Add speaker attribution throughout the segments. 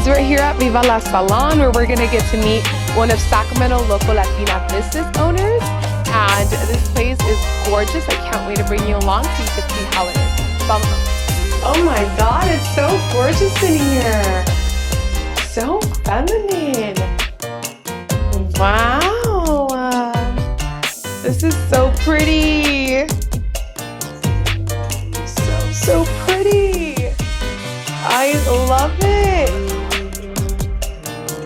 Speaker 1: guys, we're here at Viva La Salon where we're gonna get to meet one of Sacramento local Latina business owners. And this place is gorgeous. I can't wait to bring you along so you can see how it is. Vámonos. Oh my God, it's so gorgeous in here. So feminine. Wow. This is so pretty. So pretty. I love it.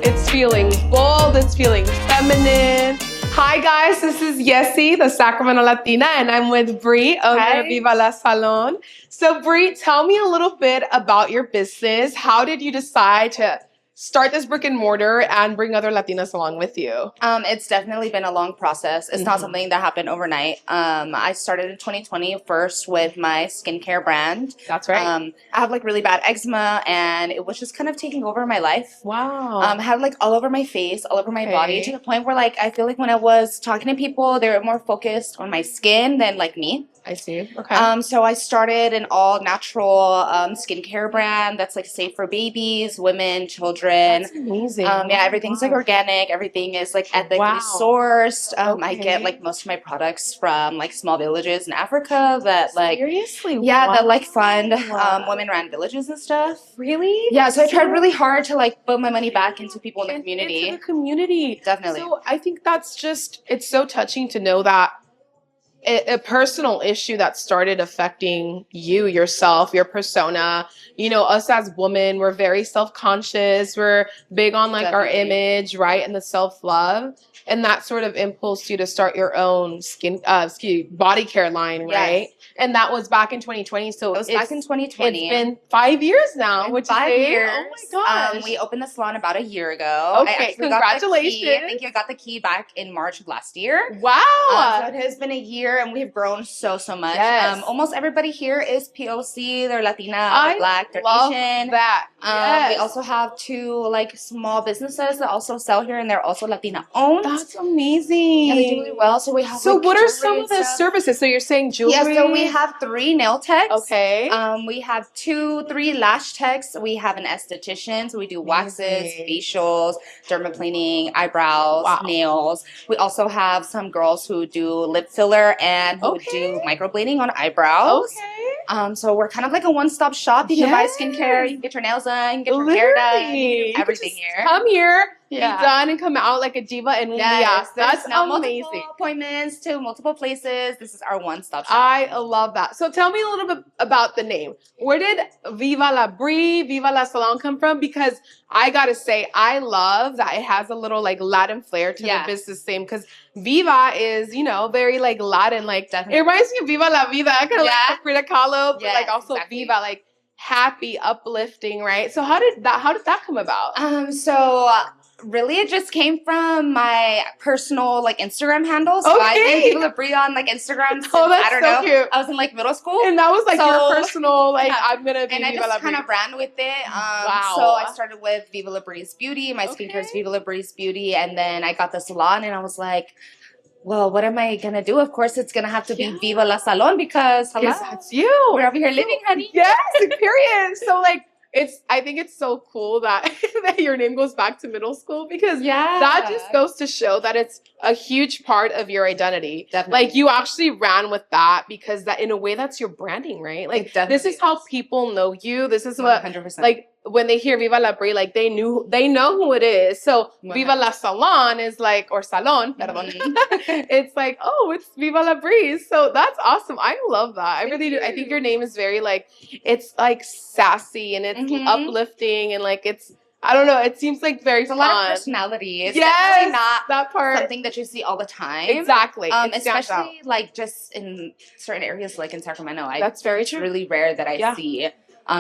Speaker 1: It's feeling bold, it's feeling feminine. Hi guys, this is Yessie, the Sacramento Latina, and I'm with Bri, owner of Viva La Salon. So Bri, tell me a little bit about your business. How did you decide to start this brick and mortar and bring other Latinas along with you?
Speaker 2: It's definitely been a long process. It's not something that happened overnight. I started in 2020 first with my skincare brand.
Speaker 1: That's right.
Speaker 2: I have like really bad eczema and it was just kind of taking over my life.
Speaker 1: Wow.
Speaker 2: I had like all over my face, all over my body, to the point where like I feel like when I was talking to people, they were more focused on my skin than like me.
Speaker 1: I see. Okay.
Speaker 2: So I started an all natural skincare brand that's like safe for babies, women, children.
Speaker 1: That's amazing.
Speaker 2: Yeah, everything's like organic. Everything is like ethically sourced. I get like most of my products from like small villages in Africa that like
Speaker 1: seriously,
Speaker 2: that like fund women-run villages and stuff.
Speaker 1: Really?
Speaker 2: Yeah. So I tried really hard to like put my money back into people in the community.
Speaker 1: Into the community,
Speaker 2: definitely.
Speaker 1: So I think that's just, it's so touching to know that a personal issue that started affecting you, yourself, your persona. You know, us as women, we're very self-conscious. We're big on like our image, right? And the self-love. And that sort of impulsed you to start your own body care line, right? Yes. And that was back in 2020. So
Speaker 2: it was back in 2020.
Speaker 1: It's been 5 years now. Which
Speaker 2: 5 years.
Speaker 1: Oh my gosh.
Speaker 2: We opened the salon about a year ago.
Speaker 1: Okay, congratulations.
Speaker 2: I think you got the key back in March of last year.
Speaker 1: Wow.
Speaker 2: So it has been a year and we've grown so much.
Speaker 1: Yes.
Speaker 2: Almost everybody here is POC. They're Latina, they're Black, they're Asian.
Speaker 1: That. Yes.
Speaker 2: We also have 2 like small businesses that also sell here and they're also Latina owned.
Speaker 1: That's amazing.
Speaker 2: Yeah, they do really well. So we have.
Speaker 1: So
Speaker 2: like,
Speaker 1: what are some of the services? So you're saying jewelry?
Speaker 2: Yeah, so we have 3 nail techs.
Speaker 1: Okay.
Speaker 2: We have 3 lash techs. We have an esthetician. So we do waxes, facials, dermaplaning, eyebrows, nails. We also have some girls who do lip filler and who do microblading on eyebrows. Okay. So we're kind of like a one-stop shop. You can buy skincare, you can get your nails done, get your hair done, you can do everything here.
Speaker 1: Come here, be done, and come out like a diva and that's amazing.
Speaker 2: Multiple appointments to multiple places. This is our one-stop shop.
Speaker 1: I love that. So tell me a little bit about the name. Where did Viva La Bri, Viva La Salon come from? Because I gotta say, I love that it has a little like Latin flair to the business name. Because Viva is, you know, very like Latin. Like it reminds me of Viva La Vida, kind of like Frida Kahlo, but like also Viva, like happy, uplifting, right? So how did that come about?
Speaker 2: So really it just came from my personal like Instagram handle. So I've been Viva La Bri on like Instagram since, I don't know, cute. I was in like middle school.
Speaker 1: And that was like your personal, like I'm gonna be
Speaker 2: and I
Speaker 1: Viva La
Speaker 2: just
Speaker 1: Bri.
Speaker 2: kind of ran with it. So I started with Viva La Bri's Beauty. My skincare is Viva La Bri's Beauty. And then I got the salon and I was like, well, what am I gonna do? Of course, it's gonna have to be Viva La Salon because
Speaker 1: that's you.
Speaker 2: We're over here living, honey.
Speaker 1: Yes, period. So like, I think it's so cool that that your name goes back to middle school because that just goes to show that it's a huge part of your identity.
Speaker 2: Definitely.
Speaker 1: Like you actually ran with that because that in a way that's your branding, right? Like this is how people know you. This is what
Speaker 2: 100%.
Speaker 1: Like when they hear Viva La Bri, like they know who it is. So 100%. Viva La Salon is like, or Salon, perdón. It's like, oh, it's Viva La Bri. So that's awesome. I love that. I really do. I think your name is very like, it's like sassy and it's uplifting and like it's, I don't know. It seems like very fun.
Speaker 2: A lot of personality. It's definitely not
Speaker 1: that part.
Speaker 2: Something that you see all the time.
Speaker 1: Exactly.
Speaker 2: Especially like just in certain areas like in Sacramento.
Speaker 1: That's very true.
Speaker 2: It's really rare that I see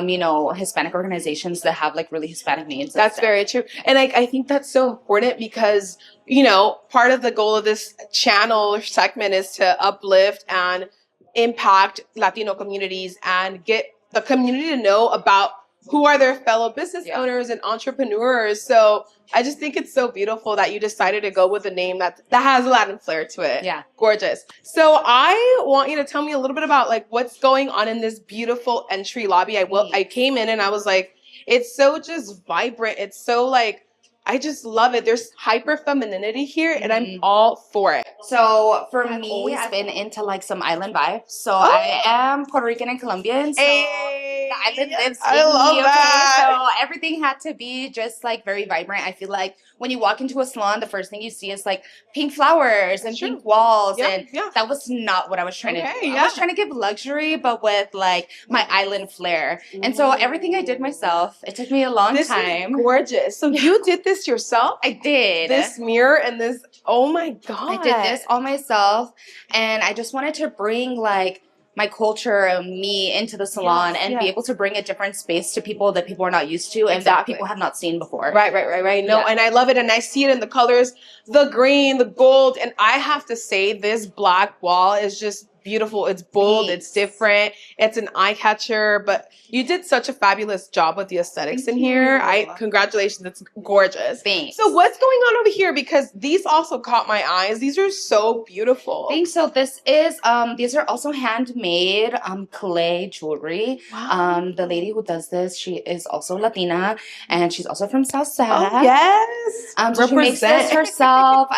Speaker 2: you know, Hispanic organizations that have like really Hispanic names.
Speaker 1: That's very true. And I think that's so important because, you know, part of the goal of this channel or segment is to uplift and impact Latino communities and get the community to know about who are their fellow business owners and entrepreneurs. So I just think it's so beautiful that you decided to go with a name that has a Latin flair to it.
Speaker 2: Yeah.
Speaker 1: Gorgeous. So I want you to tell me a little bit about like what's going on in this beautiful entry lobby. I came in and I was like, It's so just vibrant. It's so like, I just love it. There's hyper femininity here, and I'm all for it.
Speaker 2: So for me, I've been into like some island vibes. So I am Puerto Rican and Colombian. So the island lives in me. Okay, so everything had to be just like very vibrant. I feel like when you walk into a salon, the first thing you see is like pink flowers and pink walls, and that was not what I was trying to do. I was trying to give luxury, but with like my island flair. And so everything I did myself. It took me a long time.
Speaker 1: Is gorgeous. So you did this yourself?
Speaker 2: I did.
Speaker 1: This mirror and this, oh my God.
Speaker 2: I did this all myself, and I just wanted to bring like my culture and me into the salon and be able to bring a different space to people that people are not used to and that people have not seen before.
Speaker 1: Right. No, and I love it, and I see it in the colors, the green, the gold, and I have to say this black wall is just beautiful. It's bold. It's different. It's an eye catcher. But you did such a fabulous job with the aesthetics in here. Congratulations. It's gorgeous.
Speaker 2: Thanks.
Speaker 1: So what's going on over here? Because these also caught my eyes. These are so beautiful.
Speaker 2: Thanks. So this is these are also handmade clay jewelry.
Speaker 1: Wow.
Speaker 2: The lady who does this, she is also Latina, and she's also from South Sac.
Speaker 1: Oh, yes.
Speaker 2: So she makes this herself,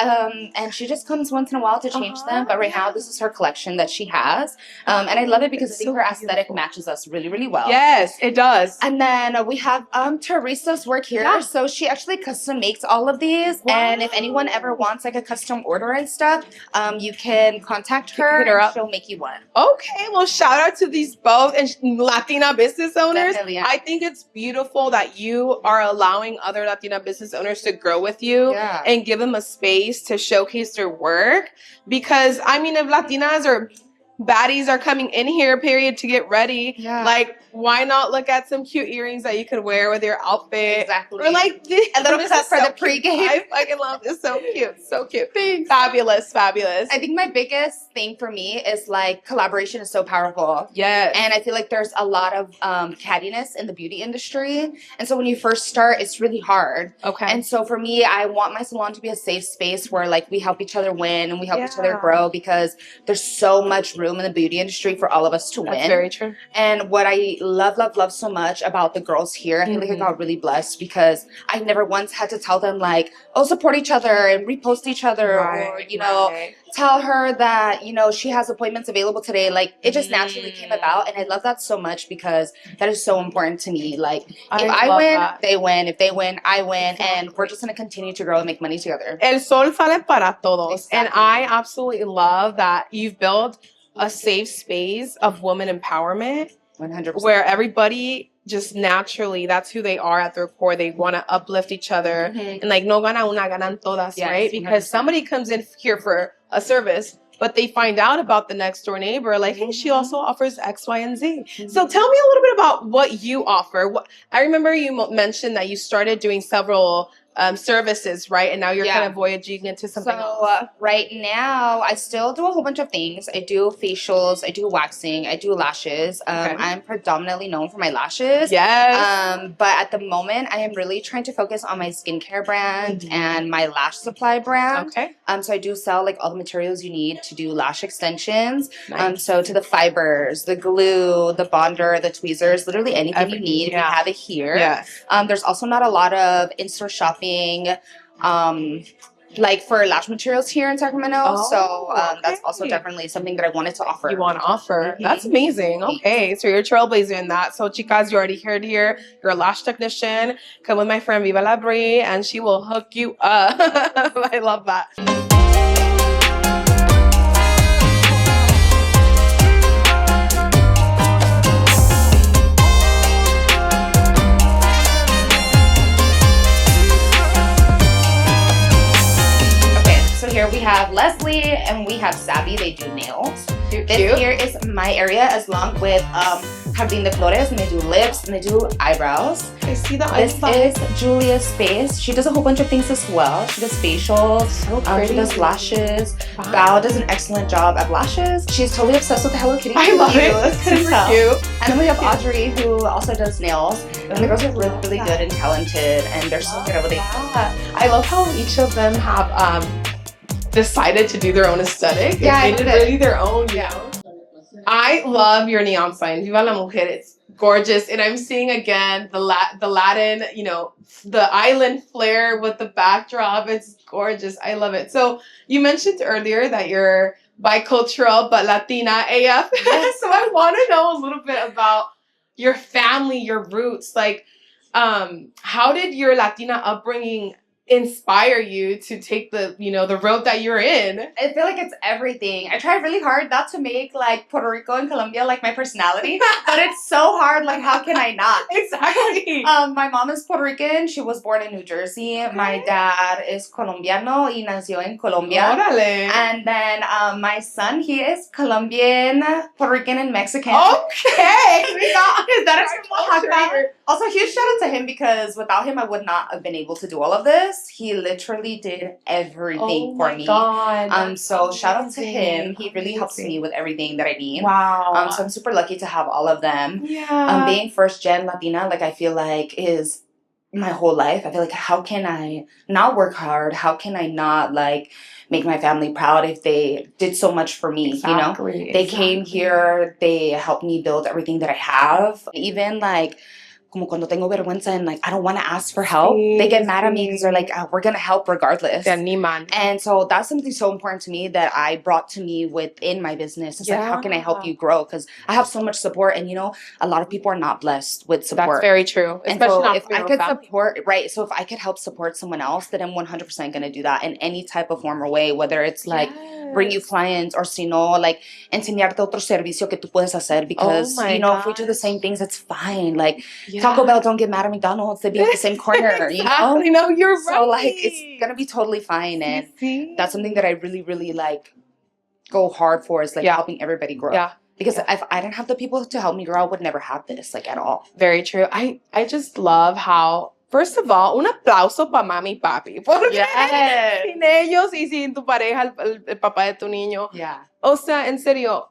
Speaker 2: and she just comes once in a while to change them. But right now, this is her collection that she has, and I love it because I think her aesthetic matches us really, really well.
Speaker 1: Yes, it does.
Speaker 2: And then we have Teresa's work here. So she actually custom makes all of these, and if anyone ever wants like a custom order and stuff, you can contact her.
Speaker 1: Hit her up.
Speaker 2: She'll make you one.
Speaker 1: Okay, well, shout out to these both and Latina business owners.
Speaker 2: Definitely,
Speaker 1: I think it's beautiful that you are allowing other Latina business owners to grow with you and give them a space to showcase their work. Because I mean, if Latinas or baddies are coming in here, period, to get ready, like, why not look at some cute earrings that you could wear with your outfit?
Speaker 2: Exactly.
Speaker 1: Or like this.
Speaker 2: A little cup for the pregame.
Speaker 1: I fucking love this. So cute. So cute. Thanks. Fabulous. Fabulous.
Speaker 2: I think my biggest thing for me is like collaboration is so powerful.
Speaker 1: Yes.
Speaker 2: And I feel like there's a lot of cattiness in the beauty industry. And so when you first start, it's really hard.
Speaker 1: Okay.
Speaker 2: And so for me, I want my salon to be a safe space where like we help each other win and we help each other grow, because there's so much room in the beauty industry for all of us to win.
Speaker 1: That's very true.
Speaker 2: And what I love so much about the girls here, I feel like I got really blessed because I never once had to tell them like, oh, support each other and repost each other, or, you know, tell her that, you know, she has appointments available today. Like, it just naturally came about. And I love that so much because that is so important to me. Like, if I win, they win. If they win, I win. And we're just going to continue to grow and make money together.
Speaker 1: El sol sale para todos. And I absolutely love that you've built a safe space of woman empowerment.
Speaker 2: 100%.
Speaker 1: Where everybody just naturally, that's who they are at their core. They want to uplift each other. And like, no gana una, ganan todas, right? Because 100%. Somebody comes in here for a service, but they find out about the next door neighbor, like, hey, she also offers X, Y, and Z. So tell me a little bit about what you offer. I remember you mentioned that you started doing several services, right? And now you're kind of voyaging into something else.
Speaker 2: Right now, I still do a whole bunch of things. I do facials, I do waxing, I do lashes. I'm predominantly known for my lashes.
Speaker 1: Yes.
Speaker 2: But at the moment, I am really trying to focus on my skincare brand and my lash supply brand.
Speaker 1: Okay.
Speaker 2: So I do sell like all the materials you need to do lash extensions. So to the fibers, the glue, the bonder, the tweezers, literally anything you need, we have it here.
Speaker 1: Yes.
Speaker 2: There's also not a lot of in-store shopping like for lash materials here in Sacramento. That's also definitely something that I wanted to offer.
Speaker 1: You want to offer. That's amazing. Okay, so you're a trailblazer in that. So chicas, you already heard here, you're a lash technician. Come with my friend Viva La Bri and she will hook you up. I love that.
Speaker 2: Here we have Leslie and we have Savvy. They do nails. This here is my area, as long with Jardín de Flores, and they do lips and they do eyebrows.
Speaker 1: I see the
Speaker 2: This is Julia's space. She does a whole bunch of things as well. She does facials.
Speaker 1: So pretty.
Speaker 2: She does lashes. Bao does an excellent job at lashes. She's totally obsessed with the Hello Kitty.
Speaker 1: I love it. Super cute.
Speaker 2: And then we have Audrey, who also does nails. And the girls are really, really good and talented, and they're so good at what they do.
Speaker 1: I love how each of them have decided to do their own aesthetic. They did really their own, I love your neon sign. Viva la Mujer. It's gorgeous. And I'm seeing again the Latin, you know, the island flair with the backdrop. It's gorgeous. I love it. So you mentioned earlier that you're bicultural but Latina AF.
Speaker 2: Yes.
Speaker 1: So I want to know a little bit about your family, your roots. Like, how did your Latina upbringing inspire you to take the, you know, the road that you're in?
Speaker 2: I feel like it's everything. I try really hard not to make like Puerto Rico and Colombia like my personality, but it's so hard. Like, how can I not?
Speaker 1: Exactly.
Speaker 2: My mom is Puerto Rican. She was born in New Jersey. Okay. My dad is Colombiano y nació en Colombia.
Speaker 1: Órale.
Speaker 2: And then my son, he is Colombian, Puerto Rican, and Mexican.
Speaker 1: Okay.
Speaker 2: His dad is from Oaxaca. Also, huge shout out to him because without him, I would not have been able to do all of this. He literally did everything for me.
Speaker 1: God,
Speaker 2: so shout out to him. He really helps me with everything that I need.
Speaker 1: Wow.
Speaker 2: So I'm super lucky to have all of them.
Speaker 1: Yeah.
Speaker 2: Being first gen Latina, like I feel like is my whole life. I feel like how can I not work hard? How can I not like make my family proud if they did so much for me?
Speaker 1: Exactly.
Speaker 2: You know, they came here, they helped me build everything that I have. Even like como cuando tengo vergüenza and like I don't want to ask for help, they get mad at me because they're like, oh, we're gonna help regardless.
Speaker 1: Te animan.
Speaker 2: And so that's something so important to me that I brought to me within my business. It's like, how can I help you grow? Because I have so much support, and you know, a lot of people are not blessed with support.
Speaker 1: That's very true.
Speaker 2: And
Speaker 1: especially
Speaker 2: so if I could support, right? So if I could help support someone else, then I'm 100% gonna do that in any type of form or way, whether it's like bring you clients or si no, like enseñarte otro servicio que tú puedes hacer, because you know, if we do the same things, it's fine. Like Taco Bell don't get mad at McDonald's, they be in the same corner, you know?
Speaker 1: No, you're right.
Speaker 2: So like it's gonna be totally fine, and that's something that I really, really like go hard for, is like helping everybody grow. Yeah. Because if I didn't have the people to help me grow, I would never have this, like, at all.
Speaker 1: Very true. I just love how, first of all, un aplauso para mami y papi. Porque sin ellos y sin tu pareja, el papá de tu niño.
Speaker 2: Yeah.
Speaker 1: O sea, en serio.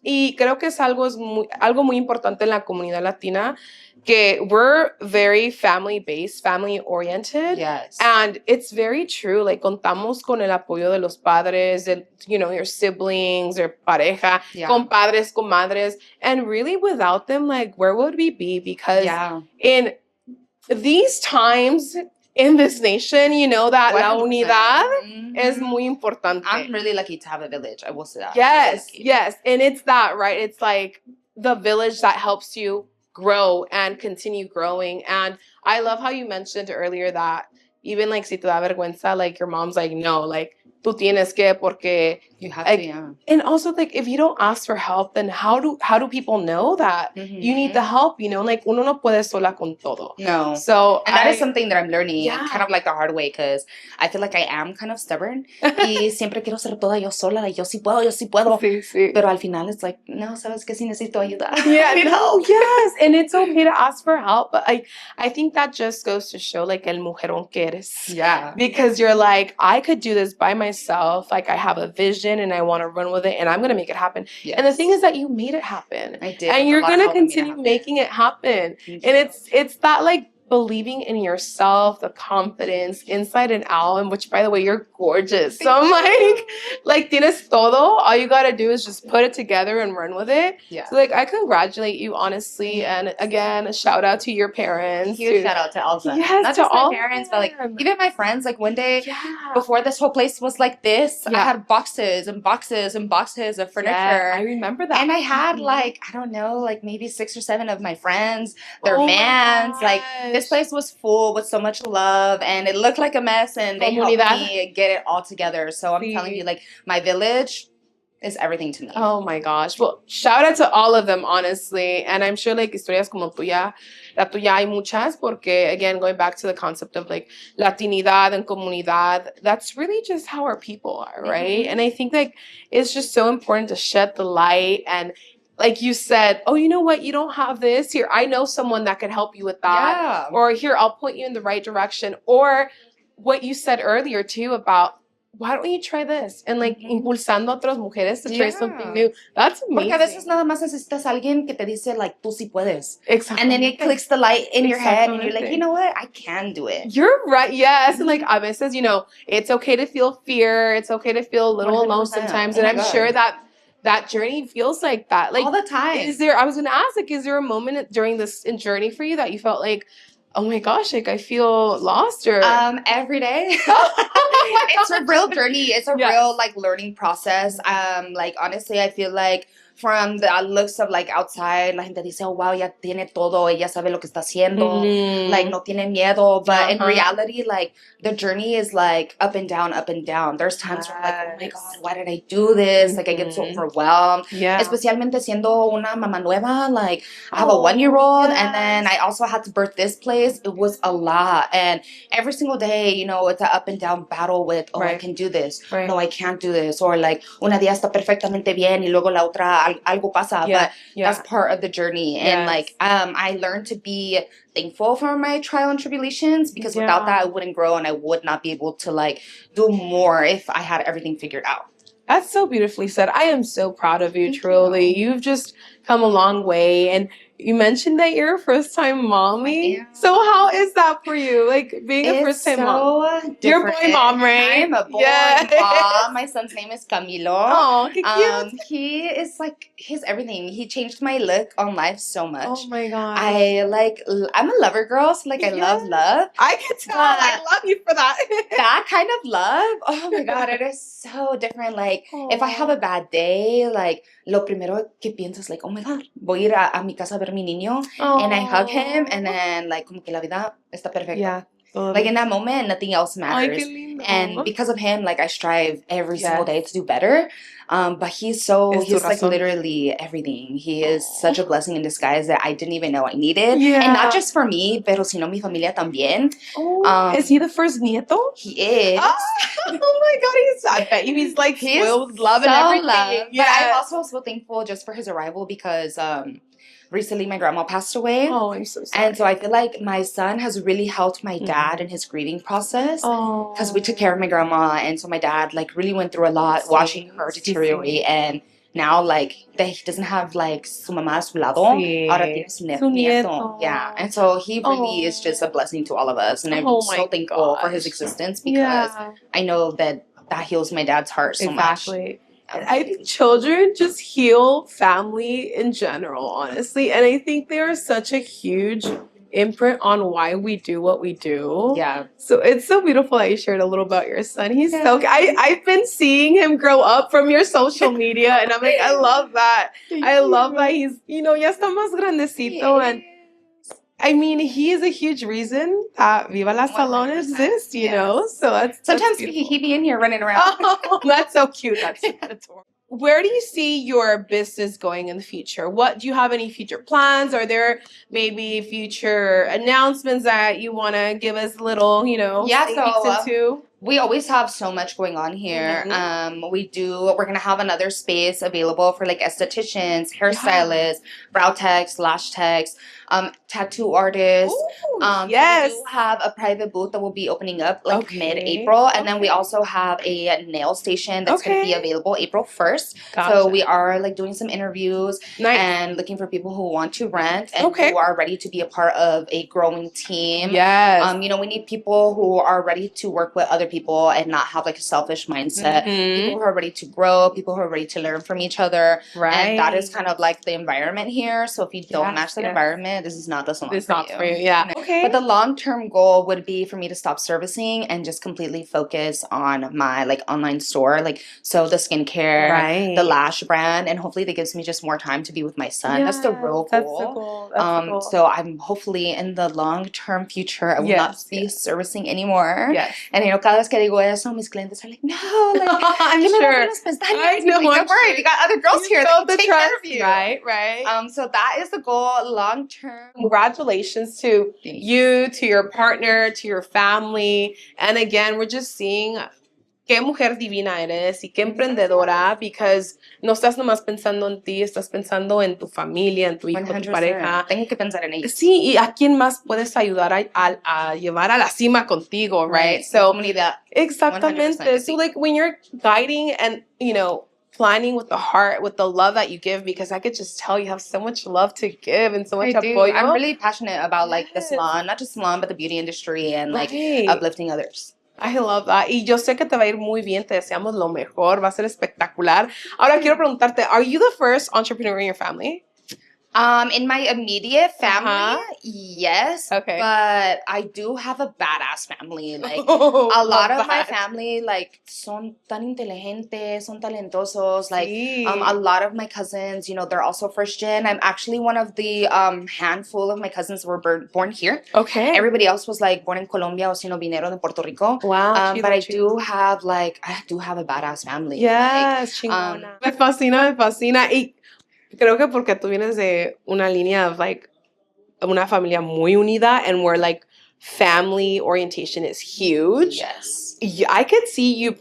Speaker 1: Y creo que es algo muy importante en la comunidad latina, que we're very family-based, family-oriented.
Speaker 2: Yes.
Speaker 1: And it's very true. Like, contamos con el apoyo de los padres, de, you know, your siblings, your pareja, compadres, comadres. And really, without them, like, where would we be? Because in these times, in this nation, you know that 100%. La unidad es muy importante.
Speaker 2: I'm really lucky to have a village. I will say that.
Speaker 1: Yes, yes. And it's that, right? It's like the village that helps you grow and continue growing. And I love how you mentioned earlier that even like si te da vergüenza, like your mom's like, no, like tú tienes que, porque
Speaker 2: you have
Speaker 1: like,
Speaker 2: to, yeah.
Speaker 1: And also, like, if you don't ask for help, then how do people know that you need the help? You know, like, uno no puede sola con todo.
Speaker 2: No.
Speaker 1: So,
Speaker 2: and that is something that I'm learning kind of like the hard way, because I feel like I am kind of stubborn. Y siempre quiero ser toda yo sola, like, yo sí puedo.
Speaker 1: Sí, sí.
Speaker 2: Pero al final it's like, no, sabes que sí necesito ayuda.
Speaker 1: Yeah, no, yes. And it's okay to ask for help. But I think that just goes to show, like, el mujerón que eres.
Speaker 2: Yeah.
Speaker 1: Because you're like, I could do this by myself. Like, I have a vision and I want to run with it and I'm going to make it happen. Yes. And the thing is that you made it happen.
Speaker 2: I did.
Speaker 1: And you're going to continue making it happen. And it's that, like, believing in yourself, the confidence inside and out, and which, by the way, you're gorgeous. So I'm like tienes todo. All you got to do is just put it together and run with it. Yeah. So, like, I congratulate you, honestly. And again, a shout out to your parents.
Speaker 2: Huge shout out to Elsa.
Speaker 1: Yes,
Speaker 2: not
Speaker 1: to
Speaker 2: just
Speaker 1: all
Speaker 2: my parents, but like even my friends. Like one day before this whole place was like this, I had boxes and boxes and boxes of furniture.
Speaker 1: Yeah, I remember that.
Speaker 2: And I had like, I don't know, like maybe 6 or 7 of my friends, their vans, like this place was full with so much love, and it looked like a mess, and they helped me get it all together. So I'm telling you, like, my village is everything to me.
Speaker 1: Oh my gosh. Well, shout out to all of them, honestly. And I'm sure, like, historias como tuya, la tuya hay muchas, porque, again, going back to the concept of, like, Latinidad and comunidad, that's really just how our people are, right? And I think, like, it's just so important to shed the light and, like you said, oh, you know what? You don't have this. Here, I know someone that can help you with that. Yeah. Or here, I'll point you in the right direction. Or what you said earlier, too, about why don't you try this? And, like, impulsando a otras mujeres to try something new. That's amazing.
Speaker 2: Porque a veces nada más necesitas a alguien que te dice, like, tú sí puedes.
Speaker 1: Exactly.
Speaker 2: And then it clicks the light in your head, and you're like, you know what? I can do it.
Speaker 1: You're right. Yes. And, like, a veces, you know, it's okay to feel fear. It's okay to feel a little alone sometimes. And I'm sure that that journey feels like that. Like
Speaker 2: all the time.
Speaker 1: I was gonna ask, like, is there a moment during this journey for you that you felt like, oh my gosh, like I feel lost? Or
Speaker 2: every day. It's a real journey. It's a real like learning process. Like honestly, I feel like from the looks of like outside, la gente dice, oh wow, ya tiene todo, ella sabe lo que está haciendo, like no tiene miedo. But in reality, like the journey is like up and down, up and down. There's times where I'm like, oh my God, why did I do this? Like I get so overwhelmed. Especialmente siendo una mamá nueva, like I have a 1-year-old, and then I also had to birth this place. It was a lot, and every single day, you know, it's an up and down battle with, oh, I can do this. No, I can't do this. Or like, una día está perfectamente bien y luego la otra algo pasa. But that's part of the journey. And like, I learned to be thankful for my trial and tribulations, because without that, I wouldn't grow and I would not be able to like do more if I had everything figured out.
Speaker 1: That's so beautifully said. I am so proud of you, truly. You've just come a long way. And you mentioned that you're a first-time mommy. So how is that for you? Like being a first-time mom? You're a boy mom, right?
Speaker 2: I'm a boy mom. My son's name is Camilo.
Speaker 1: Oh, cute.
Speaker 2: He is like, he's everything. He changed my look on life so much.
Speaker 1: Oh my God.
Speaker 2: I'm a lover girl, so like I love love.
Speaker 1: I can tell. I love you for that.
Speaker 2: That kind of love, oh my God, it is so different. Like if I have a bad day, like lo primero que pienso es like, oh my God, voy a ir a mi casa a ver mi niño, and I hug him, and then like como que la vida está perfecta.
Speaker 1: Yeah.
Speaker 2: Like in that moment, nothing else matters. And because of him, like I strive every single day to do better. But he's like literally everything. He is such a blessing in disguise that I didn't even know I needed. And not just for me, pero sino mi familia también.
Speaker 1: Is he the first nieto?
Speaker 2: He is.
Speaker 1: Oh my God, I bet he's like spoiled, love and everything.
Speaker 2: But I'm also so thankful just for his arrival, because recently my grandma passed away.
Speaker 1: Oh, I'm so sorry.
Speaker 2: And so I feel like my son has really helped my dad in his grieving process, because we took care of my grandma, and so my dad like really went through a lot watching her deteriorate, and now like that he doesn't have like su mamá a su lado, ahora tiene su nieto. Yeah, and so he really is just a blessing to all of us, and I'm so thankful for his existence, because I know that heals my dad's heart so much.
Speaker 1: I think children just heal family in general, honestly. And I think they are such a huge imprint on why we do what we do.
Speaker 2: Yeah.
Speaker 1: So it's so beautiful that you shared a little about your son. He's so I've been seeing him grow up from your social media, and I'm like, I love that. I love that he's, you know, ya está más grandecito, and I mean, he is a huge reason that Viva La Salon exists, you know? So
Speaker 2: sometimes he be in here running around.
Speaker 1: Oh, that's so cute. That's adorable. Where do you see your business going in the future? Do you have any future plans? Are there maybe future announcements that you want to give us a little, you know, into?
Speaker 2: We always have so much going on here. We're going to have another space available for like estheticians, hairstylists, brow techs, lash techs, tattoo artists. We do have a private booth that will be opening up like mid-April. And then we also have a nail station that's going to be available April 1st. So we are like doing some interviews and looking for people who want to rent and who are ready to be a part of a growing team. You know, we need people who are ready to work with other people and not have like a selfish mindset. People who are ready to grow, people who are ready to learn from each other. And that is kind of like the environment here. So if you don't match that environment, this is not the salon for you. But the long-term goal would be for me to stop servicing and just completely focus on my like online store, like so the skincare, the lash brand, and hopefully that gives me just more time to be with my son. That's the real goal.
Speaker 1: That's the goal. That's the goal.
Speaker 2: So I'm hopefully in the long-term future I will not be servicing anymore. And you know, cada vez que digo eso, mis clientes are like, no, like
Speaker 1: I'm sure.
Speaker 2: I know, don't worry, we got other girls here that can take care of you.
Speaker 1: Right.
Speaker 2: So that is the goal long-term.
Speaker 1: Congratulations to you, to your partner, to your family. And again, we're just seeing qué mujer divina eres y qué emprendedora, because no estás nomás pensando en ti, estás pensando en tu familia, en tu hijo, 100%. Tu pareja.
Speaker 2: Tengo que pensar en ellos.
Speaker 1: Sí, y a quién más puedes ayudar a llevar a la cima contigo, right? So,
Speaker 2: comunidad.
Speaker 1: Exactamente. So like when you're guiding and, you know, planning with the heart, with the love that you give, because I could just tell you have so much love to give and so much apoyo.
Speaker 2: I'm really passionate about like the salon, not just salon, but the beauty industry and like uplifting others.
Speaker 1: I love that. Y yo sé que te va a ir muy bien. Te deseamos lo mejor. Va a ser espectacular. Ahora quiero preguntarte, are you the first entrepreneur in your family?
Speaker 2: In my immediate family, yes.
Speaker 1: Okay.
Speaker 2: But I do have a badass family. Like a
Speaker 1: Love
Speaker 2: lot of my
Speaker 1: that.
Speaker 2: family, like son tan inteligentes, son talentosos. Like
Speaker 1: Sí.
Speaker 2: a lot of my cousins, you know, they're also first gen. I'm actually one of the handful of my cousins who were born here.
Speaker 1: Okay.
Speaker 2: Everybody else was like born in Colombia or sino vinieron de Puerto Rico.
Speaker 1: Wow.
Speaker 2: But I do have a badass family.
Speaker 1: Yes,
Speaker 2: Like,
Speaker 1: chingona. Me fascina, me fascina. Y creo que porque tú vienes de una línea of like una familia muy unida and where like family orientation is huge.
Speaker 2: yes.
Speaker 1: I could see you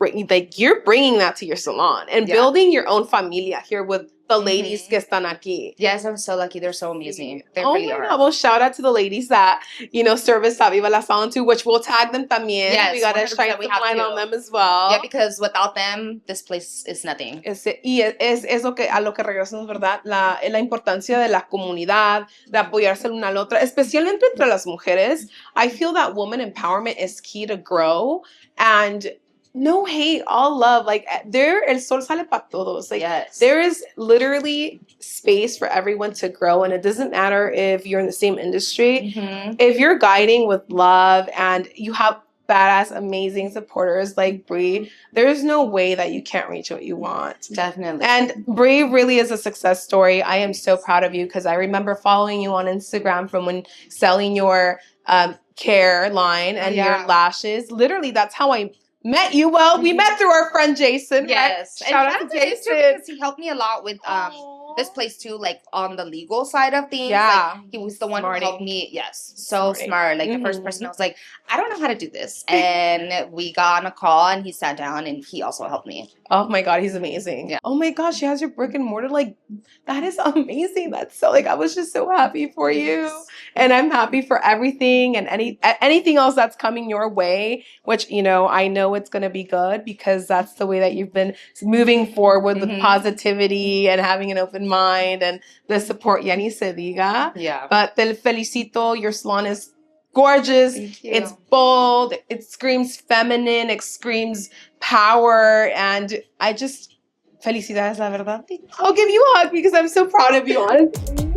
Speaker 1: you're bringing that to your salon and building your own familia here with the ladies que están aquí.
Speaker 2: Yes, I'm so lucky. They're so amazing. They
Speaker 1: Oh
Speaker 2: really
Speaker 1: my
Speaker 2: are.
Speaker 1: God. Well, shout out to the ladies that, you know, service at Viva La Salon too, which we'll tag them también.
Speaker 2: Yes,
Speaker 1: we got to
Speaker 2: 100%
Speaker 1: shine
Speaker 2: we
Speaker 1: some
Speaker 2: have
Speaker 1: light
Speaker 2: to.
Speaker 1: on them as well.
Speaker 2: Yeah, because without them, this place is nothing.
Speaker 1: Y es lo que, a lo que regresamos, ¿verdad? La importancia de la comunidad, de apoyarse la una a la otra, especialmente entre las mujeres. I feel that woman empowerment is key to grow, and no hate, all love. Like, el sol sale para todos. Like, there is literally space for everyone to grow, and it doesn't matter if you're in the same industry. If you're guiding with love and you have badass, amazing supporters like Bri, there's no way that you can't reach what you want.
Speaker 2: Definitely.
Speaker 1: And Bri really is a success story. I am so proud of you because I remember following you on Instagram from when selling your care line and your lashes. Literally, that's how I met you. Well, we met through our friend Jason.
Speaker 2: Yes.
Speaker 1: Right? Shout out to Jason.
Speaker 2: Because he helped me a lot with this place too, like on the legal side of things.
Speaker 1: Yeah.
Speaker 2: Like, he was the one who helped me. Yes. So smart. Like the first person, I was like, I don't know how to do this. And we got on a call and he sat down and he also helped me.
Speaker 1: Oh my God, he's amazing. Yeah. Oh my gosh, she has your brick and mortar. Like, that is amazing. That's so, like, I was just so happy for you. And I'm happy for everything and anything else that's coming your way, which, you know, I know it's going to be good because that's the way that you've been moving forward with positivity and having an open mind and the support. Ya ni se diga.
Speaker 2: Yeah.
Speaker 1: But te felicito. Your salon is gorgeous. It's bold. It screams feminine. It screams power. And I just, felicidades, la verdad. I'll give you a hug because I'm so proud of you, honestly.